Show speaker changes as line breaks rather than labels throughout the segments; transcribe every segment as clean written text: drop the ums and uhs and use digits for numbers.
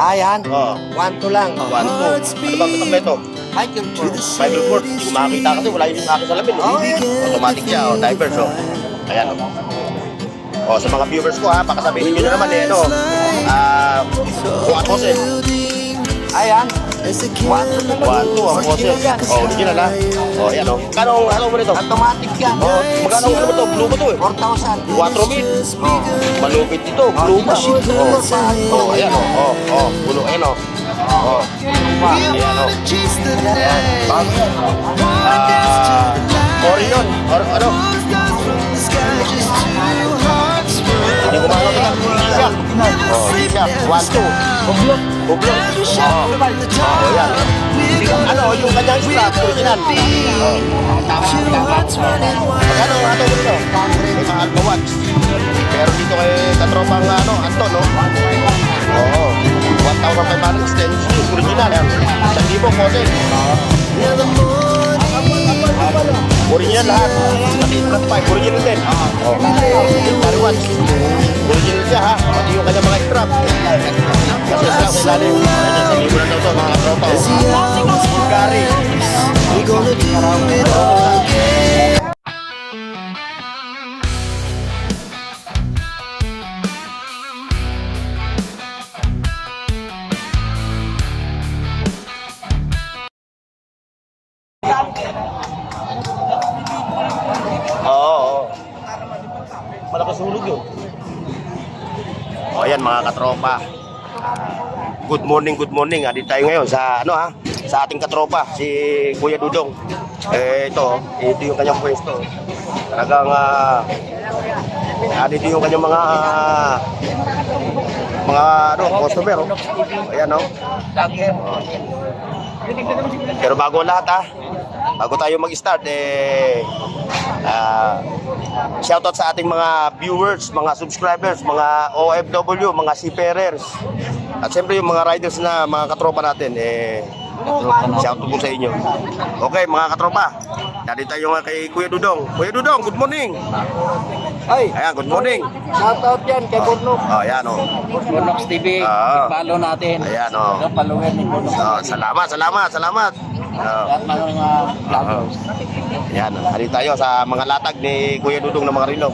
Ayan.
Oh.
1-2 lang.
1, 2. Ano bang kompleto?
Michael Kors.
Michael Kors. Hindi ko makakita kasi wala yung aking salamin. Automatic siya. Divers. Ayan. Sa mga viewers ko ha, baka sabihin nyo na naman buwan ko siya.
Ayan. 1-2
1, 2, ang boses. Original ha. Ayan Ano mo nito?
Automatic yan.
Magkano mo ito? Blue ba ito eh?
4,000.
4,000. Malupit ito. Blue ba? Ayan Blue. Ayan Orion. Ano? Hindi ko makakita. Siya. 1, 2. Hublot. Ayan. Yung kanyang strap, original. Magkano ang ato dito? May mahal pa watch. Pero dito kay katropang Anton, no? 1,500 stents, original. 1,000 kote. Original lahat. Pati strap 5, original din. Military watch. Original siya ha. Pati yung kanyang mga strap. Kasi strap sa ilalim. Sa libo na daw ito, mga katropa. Bulgari.
We're gonna do it all again.
Malakas hulog yun. Ayan mga katropa. Good morning. Dito tayo ngayon sa sa ating katropa, si Kuya Dudong. Ito yung kanyang pwesto. Talagang dito yung kanyang mga customer. Ayan Pero bago lahat bago tayo mag-start shoutout sa ating mga viewers, mga subscribers, mga OFW, mga seafarers. At siyempre yung mga riders na mga katropa natin shoutout po sa inyo. Okay mga katropa, dali tayo nga kay Kuya Dudong. Kuya Dudong, good morning. Ayan, good morning.
Shoutout yan kay Burnok.
Ayan
Burnok TV. I-follow natin.
Ayan
Follower ni Burnok.
Salamat.
At mga vloggers.
Ayan, hari tayo sa mga latag ni Kuya Dudong ng mga relo.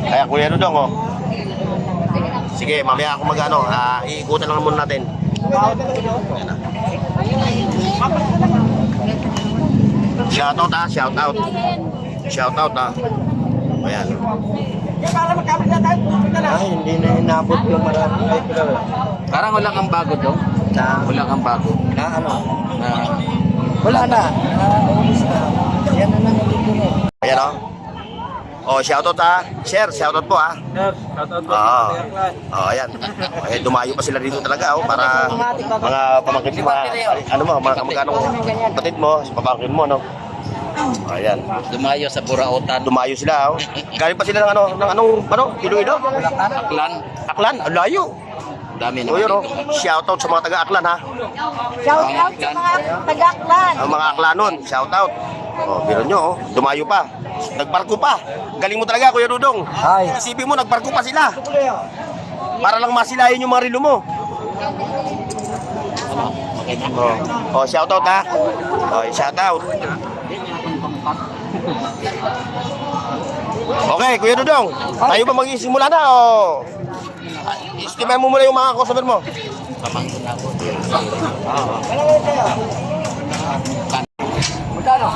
Kaya Kuya Dudong sige, mamaya ako iikutan lang muna natin. Shoutout Ayan.
Hindi na inabot yung marami.
Parang wala kang bago doon. Wala kang bago.
Wala na. Yan na lang dito na.
Ayan shoutout Share, shoutout po
Shoutout po.
Ayan. Dumayo pa sila dito talaga para mga pamangkin mo, mga kamag-anong kapatid mo, pamangkin mo Ayan.
Dumayo sa Burautan.
Dumayo sila Galing pa sila ng anong Iloilo? Aklan? Ang layo.
Dami
So
naman
yun
dito.
shoutout sa mga taga-Aklan
Shoutout sa mga taga-Aklan.
Ang mga Aklanon, shoutout. Biro nyo dumayo pa. Nagbarko pa. Galing mo talaga Kuya Dudong. Isipin mo nagbarko pa sila. Para lang masilayin yung mga relo mo. Shoutout shoutout. Okay, Kuya Dudong. Tayo ba magsisimula na estimate mo muna yung mga customer mo.
Magkano?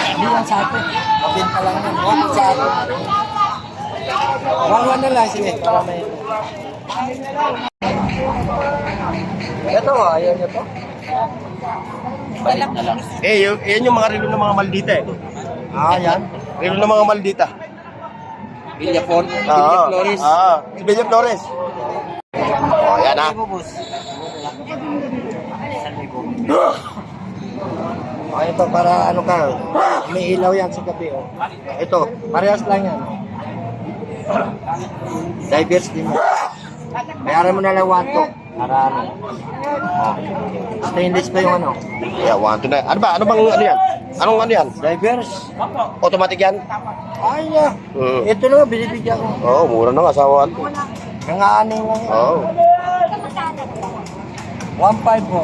Hindi lang sa atin. Mabinta lang yan. Huwag sa atin. 1-1 na lang. Sige. Para may... Ito ayaw niyo to?
Balik na lang.
Yan yung mga relo ng mga maldita
Yan.
Relo ng mga maldita.
Villa Flores.
Si Villa Flores. Yan
Ito para may ilaw yan sa gabi. Ito, parehas lang yan. Divers din yan. Bayaran mo na lang 1-2. Para stainless pa yung
Yeah, 1-2 na. Ano bang yan? Anong ano yan?
Divers.
Automatic yan?
Ay, yeah. Ito na, binibigyan ko.
Oo, mura na nga sa 1.
Nanganing lang yan.
Oo.
1.5 po.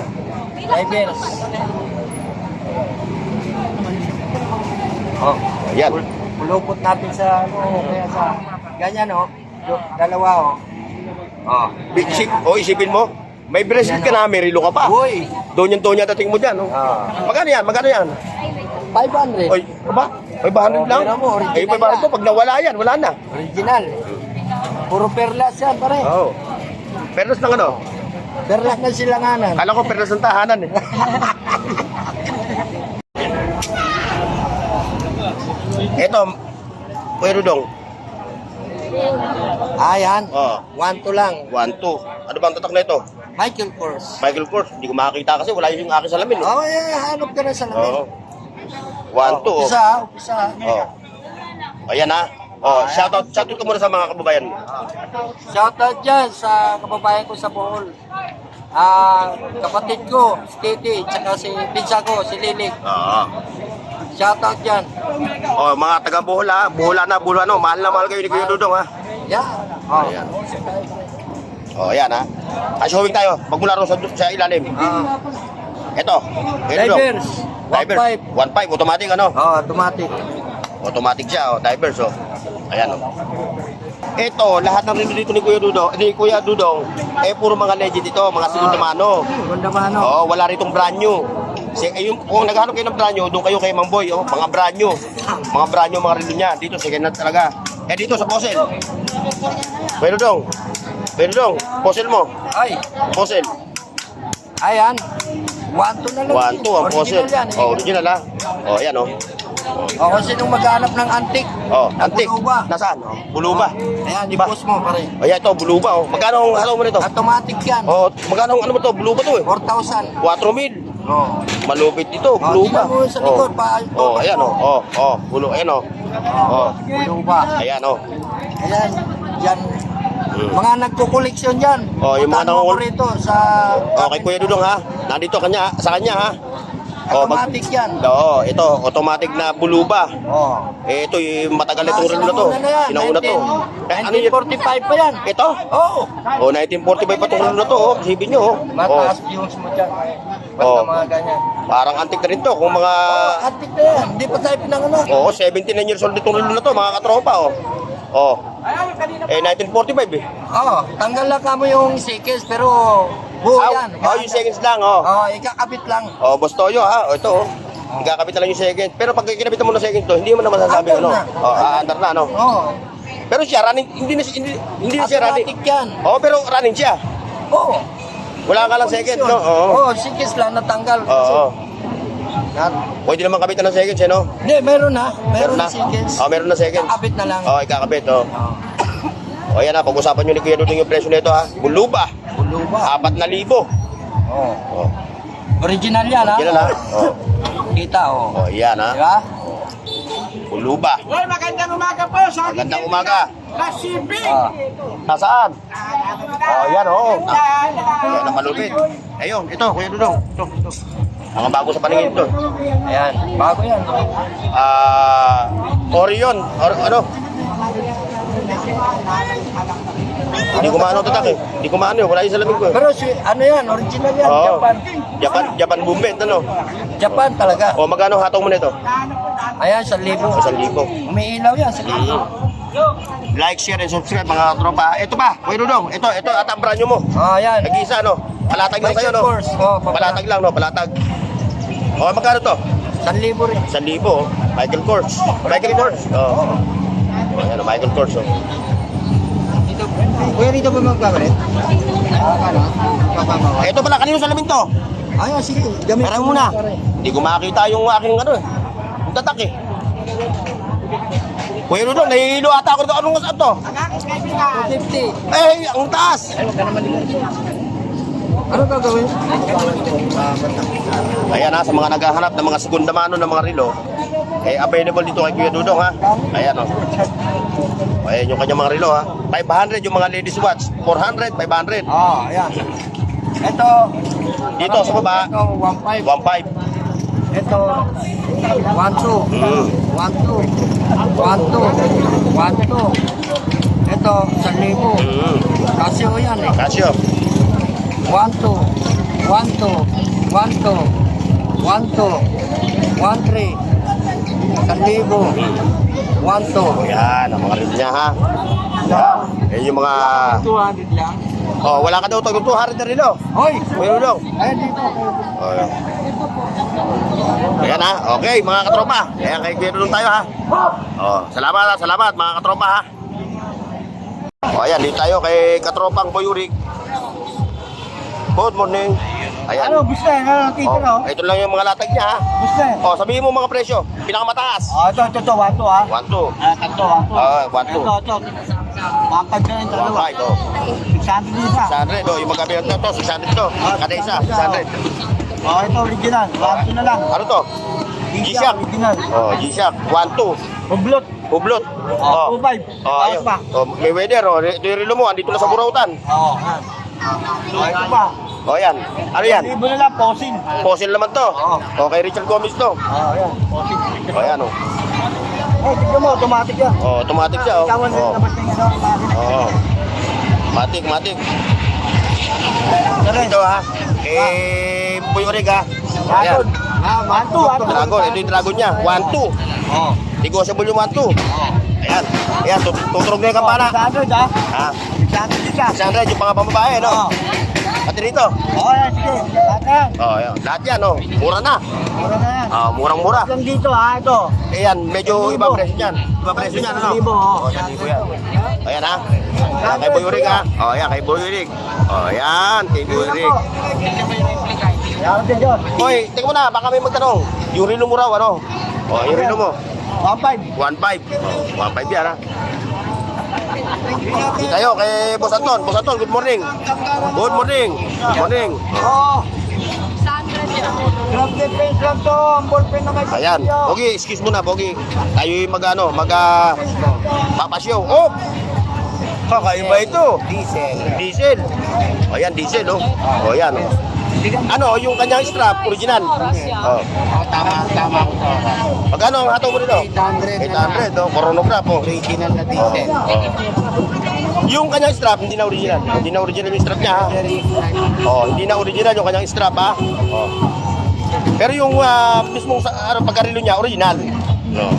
Divers. Oh,
Yan.
pulupot natin sa ano, kaya sa ganyan oh. Dalawa oh. Oh.
Isipin mo, may bracelet ka na, may relo ka pa.
Uy.
Donya dating mo dyan. Oh.
Ah.
Magkano yan? Magkano yan?
500.
Oy, ba? 500 lang?
Pero mo, original
Ay, 500 po. Pag nawala yan, wala na.
Original. Puro perlas yan, pare.
Oo. Perlas ng ano?
Perlas na silanganan.
Kala ko perlas ng tahanan eh. Ito, Kuya Dudong.
Ayan.
Oo.
1-2 lang.
1, 2. Ano bang tatak na ito?
Michael Kors.
Michael Kors. Hindi ko makakita kasi wala yung aking salamin. Oh.
Oh, hanap ka na sa lamin.
Oo. 1, 2.
Umpisa.
Oh. Ayan ha. Oh, shoutout ka muna sa mga kababayan mo.
Shoutout dyan sa kababayan ko sa Bohol. Kapatid ko, si Titi, tsaka si pinsa ko, si Lilik.
Oo.
Shoutout dyan.
Oh, mga taga Bohol ha. Bohol ano. Mahal na mahal kayo ni Kuya Dudong ha.
Yeah. Oh.
Ayan. Oh, ayan ha. Showing tayo. Magmula rin sa ilalim. Ito. Kuya Dudong.
Divers.
Divers. 1.5. Automatic ano?
Oh, automatic.
Automatic siya. Oh. Divers oh. Ayan oh. Ito, lahat ng relo dito ni Kuya Dudong, puro mga legend ito, mga segunda mano.
Ganda mano.
Oo, wala ritong brand new. Kung naghahanap kayo ng brand new, doon kayo kay Mang Boy, oh, mga brand new. Mga brand new, mga relo niya. Dito, second hand talaga. Dito sa Fossil. Kuya Dudong, Fossil mo.
Ay,
Fossil.
ayan. 1-2 na lang.
1, 2, ang Fossil.
Original yan.
Oh, original ha. Oh, ayan oh.
O, kung sinong maghanap ng antik.
Oh, antik.
Buluba.
Nasaan? Oh, buluba.
Ayan,
Diba?
i-post mo pare.
Ayan ito, buluba oh. Magkano ang halaw mo nito?
Automatic yan.
Oh, magkano ang ano mo to? Buluba to eh.
4,000.
4,000.
Oh.
Malupit ito,
Oh,
buluba.
tingnan mo sa likod,
Ayan oh. Bulo, ayan oh. Oh,
Buluba.
ayan oh.
Ayan, yan. Mga nagkukoleksyon dyan.
Oh, yung mga
Puntahan mo
nangungul-
rito sa...
Okay, Kuya Dudong ha. Nandito sa kanya ha.
Automatic yan.
Oo, ito, automatic na buluba.
Oh.
Ito, yung matagal itong relo na to. Sinauna to. Ano yun?
1945 pa yan.
Ito?
Oo.
Oh, 1945 pa itong relo na to. Oh, isipin nyo. Oh.
Mataas views mo dyan. Basta
Oh.
mga ganyan.
Parang antik na rin to. Kung mga...
Antik na yan. Hindi pa tayo pinanganak.
Oo, 79 years old itong relo na to, mga katropa. Oh. 1945 eh.
Oo. Tanggal lang kamo yung sikis pero buo yan.
Yung seconds lang, oh.
Oo, ikakabit lang.
Oh, Boss Toyo ha, ito oh. Igakabit na lang yung second. Pero pag kinabitan mo ng second to, hindi mo na masasabi
Under
ano.
na.
Under na ano.
Oo.
Pero siya running, hindi na siya running.
Automatic yan.
Oh, pero running siya.
Oo.
Wala ka lang second, no? Oo.
Oo, sikis lang natanggal.
Oo.
Yan.
Pwede naman kabitan ng second, no?
Hindi, meron na. Meron na
na.
sikis.
Oh, meron na second.
Kakabit na lang.
Oh, ikakabit, oh. O yan ha, pag-usapan nyo ni Kuya Dudong yung presyo nito ha. Buluba,
Buluba.
4,000.
Oo.
Oh.
Original yan ha.
Yan na. Oh.
Kita oh.
Oh, yan ha.
Diba?
Buluba.
Hoy, magandang umaga po. Sa
Magandang umaga.
Nasibig.
Ah.
Nasaan? Oh, yan oh. Yan ang malupit. Ayun, ito, Kuya Dudong. Ito. Mga bago sa paningin ito.
Ayan. Bago yan.
Orion. Ano? Hindi ko maano tatak eh. Hindi ko maano, wala yung salamin ko.
Pero ano yan, original yan.
Oo.
Japan.
Japan movement, ano?
Japan talaga.
O, magkano hatong mo nito?
Ayan, 1,000.
1,000.
Umiilaw yan, 1,000.
Like, share, and subscribe mga tropa. Ito pa, Kuya Dudong. Ito at ang brand new mo.
Oh, yan.
Nag-iisa, no? Palatag lang sa'yo, no?
Michael Kors. Oh,
Palatag lang, no? Palatag. O, magkano to?
1,000 rin.
1,000, oh. Michael Kors. Michael Kors. Oh. Ayan, Michael Kors, oh.
Kuya, dito ba magkakalit?
Ito pala, kanino salamin to?
Ayan, sige. Gamit
Pera muna. Hindi ko makakita yung aking ano eh. Yung tatak eh. Kuya Dudong, nahihilo ata ako dito. Anong saan to?
250.
Eh, ang taas!
Ano gagawin?
Ayan ha, sa mga naghahanap ng mga segunda mano ng mga relo, available dito kay Kuya Dudong ha. Ayan o. Ayan yung kanyang mga relo ha. 500 yung mga ladies watch. 400, 500.
Oh, ayan. Ito.
Dito sa baba,
Ito, 1,500.
1.5.
Ito, 1-2.
Mm.
1-2. 1-2. 1-2. Ito, 1,000.
Mm.
Casio yan eh.
Casio.
1-2. 1-2. 1-2. 1-2. 1-3. 1,000. 1-2.
Yan, ang mga rin niya ha. Yan yung mga...
200 lang.
Oh, wala ka daw tag 200 na rin oh.
Hoy!
Mayroon lang.
Ay, dito.
Oh, yan. Ayan ha. Okay, mga katropa. Ayan, kay Kuya Dudong tayo ha. Oh, salamat mga katropa ha. Oh, ayan, dito tayo kay katropang Boy Uric. Good morning. Ayan.
Ano, gusto yan? Ano, tito
Oh,
na?
ito lang yung mga latag niya ha.
Gusto yan?
Oh, sabihin mo mga presyo. Pinakamataas.
Ito, 1-2 ha.
1-2.
Tatlo, 1-2.
Ah, 1-2.
Ito. Pampag na yung dalawa.
Ah, ito.
600 isa.
600 oh, yung magkabilang to, 600 to. Kada isa, 600.
Ito, original. 1-2 na lang.
Ano to? G-Shock.
Original.
Oh, G-Shock. 1-2.
Hublot.
Hublot.
2-5.
Oh, ayun.
pa.
Oh, may weather oh. Ito yung relo mo, andito na sa Burautan.
Oo. Ito pa.
Oh, yan. Ano yan?
1,000 na lang, posin.
Fossil naman to.
Oo.
Okay, Richard Gomez to.
Yan. Posin.
Oh, yan oh.
Tignan mo, automatic yan.
Oh, automatic siya oh.
Ikawan na
Oh.
labas na yan.
Oh. Matik. Ito ha. Boy Uric ha. Ayan.
Dragon.
Dragon, ito yung dragon niya. 1-2.
Oo.
Negotiable yung 1-2. Ayan. Ayan, tuturog na yung kampana.
600 ha.
Ha?
600 isa.
600 yung mga pambabae, no?
Oo.
Pati dito.
Yan, sige. Lahat yan.
Oh, ayan. Lahat yan, no? Mura na.
Mura na yan.
Murang-mura.
Lang dito ha, ito.
Ayan, medyo ibang presyo niyan. Ibang presyo niyan, ano?
1,000,
Oh, 1,000 yan. Ayan, ha? Ayan, kay Boy Uric, ha? Oh, ayan, kay Boy Uric. Oh, ayan, kay Boy Uric.
Yan din yun.
Hoy, tingnan mo na, baka may magtanong. Yung relo mo raw, ano? Oh, yung relo mo.
1,500.
1.5. Oh, 1.5 yan, ha? Dito tayo kay Boss Anton. Boss Anton, good morning. Good morning. Good morning.
Oo. Grab defense lang to. Ang ballpen na may
Ayan.
kasyo.
Bogi, excuse mo na, Bogi. Tayo yung papasyo. Oh! Kakaiba ito. Diesel. Ayan, diesel, oh. Oh, ayan, oh. Ano, yung kanyang strap, original. Oh.
Tama ko to.
Magkano ang hato mo dito? 800, oh. Chronograph, oh.
Original na diesel.
Yung kanyang strap, hindi na original. Hindi na original yung strap niya, ha? Oh, hindi na original yung kanyang strap, ha? Oh. Pero yung mismong pagkarilo niya, original. No.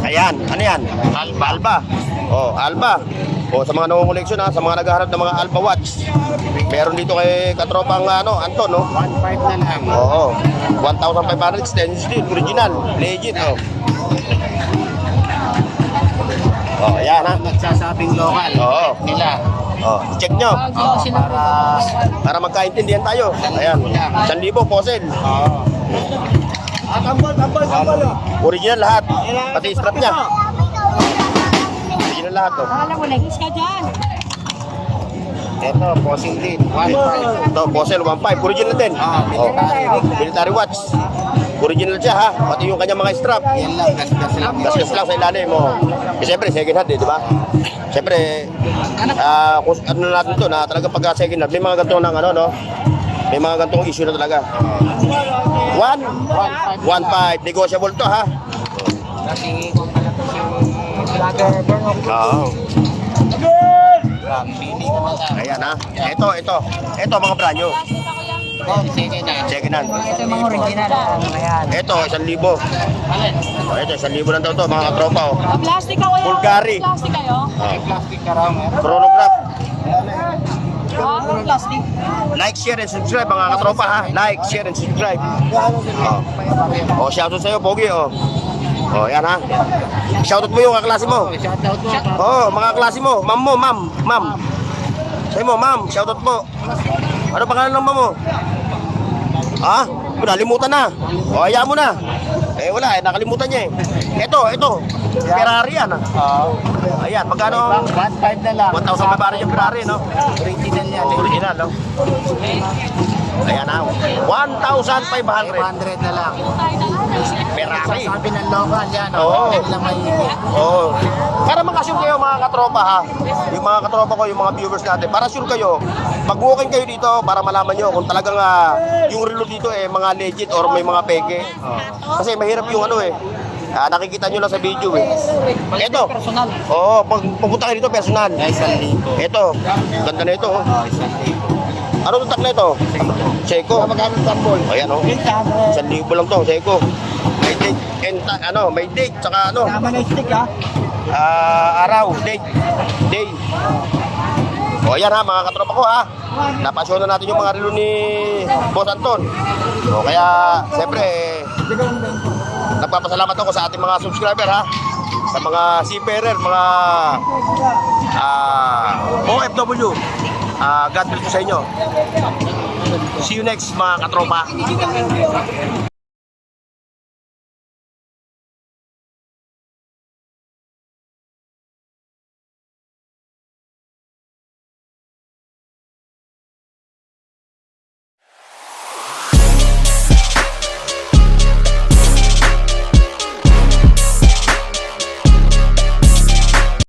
Ayan, ano yan? Alba. Oh, Alba. Oh, sa mga nangunguleksyon ha, sa mga naghahanap ng mga Alba watch. Meron dito kay katropang Anton, no?
1.5 na lang.
Oo. 1,500 stainless steel, original, legit, oh. Oh, ayan ha.
Nagsasabing local.
Oo.
Nila.
Oh, check nyo. Para magkaintindihan tayo. Ayan. 1,000 fossil.
Tambal.
Original lahat. Pati strap niya. Original lahat, oh.
Alam mo, nagis ka dyan.
Ito, posing din. 1.5.
Ito, fossil 1.5. Original din. Oh, military watch. Original siya ha. Pati yung kanyang mga strap.
Yan lang, gasgas lang.
Gasgas lang sa ilalim mo. Siyempre, second hand eh, di ba? Siyempre, kung ano natin to na talaga pagka second hand, may mga ganito ng ano, no? May mga ganitong issue na talaga. 1.5. Negotiable to ha.
Kasi kung pala to si
Oo.
Pili ka na lang.
Ayan ha. Ito mga brand new.
Second na.
Second hand.
Ito yung mga original. Ayan.
Ito, 1,000. Oh, ito, 1,000 lang daw to, mga katropa. Oh.
Plastic ako yun.
Bulgari.
Plastic kayo?
May plastic ka raw.
Chronograph.
Plastic.
Like, share, and subscribe mga katropa ha. Like, share, and subscribe. Oh, shoutout sa'yo, Pogi. Oh, yan ha. Shoutout mo yung kaklase mo.
Shoutout mo.
Oh, mga klase mo. Ma'am. Sa'yo mo, ma'am. Shoutout po. Ano pangalan ng ma'am mo? Ha? Nalimutan na. O, hayaan mo na. Eh, wala. Nakalimutan niya eh. Ito. Ferrari yan. Ayan, magkano?
1.5 na lang.
1,500 yung Ferrari, no?
Original yan.
Original, no? Ayan na. 1,500.
500 na lang.
Ferrari.
Sabi ng local yan.
Oo.
Yan lang mahigit.
Oo. Para makasyon kayo, mga katropa ha, yung mga katropa ko, yung mga viewers natin, para sure kayo, mag-walking kayo dito para malaman nyo kung talagang yung relo dito eh mga legit or may mga peke. Kasi mahirap yung ano eh. Nakikita nyo lang sa video eh. Ito. Oo, pag pupunta kayo dito, personal. Ito. Ganda na ito. Ano tutak na ito? Seiko.
Magkano tambol?
Ayan o. 1,000 lang to, Seiko. May date, may date, tsaka ano.
Tama na stick ha.
Araw, date, day. O ayan ha, mga katropa ko ha. Napasyonan natin yung mga relo ni Boss Anton. O kaya, siyempre, nagpapasalamat ako sa ating mga subscriber ha. Sa mga seafarer, mga OFW. God bless po sa inyo. See you next mga katropa.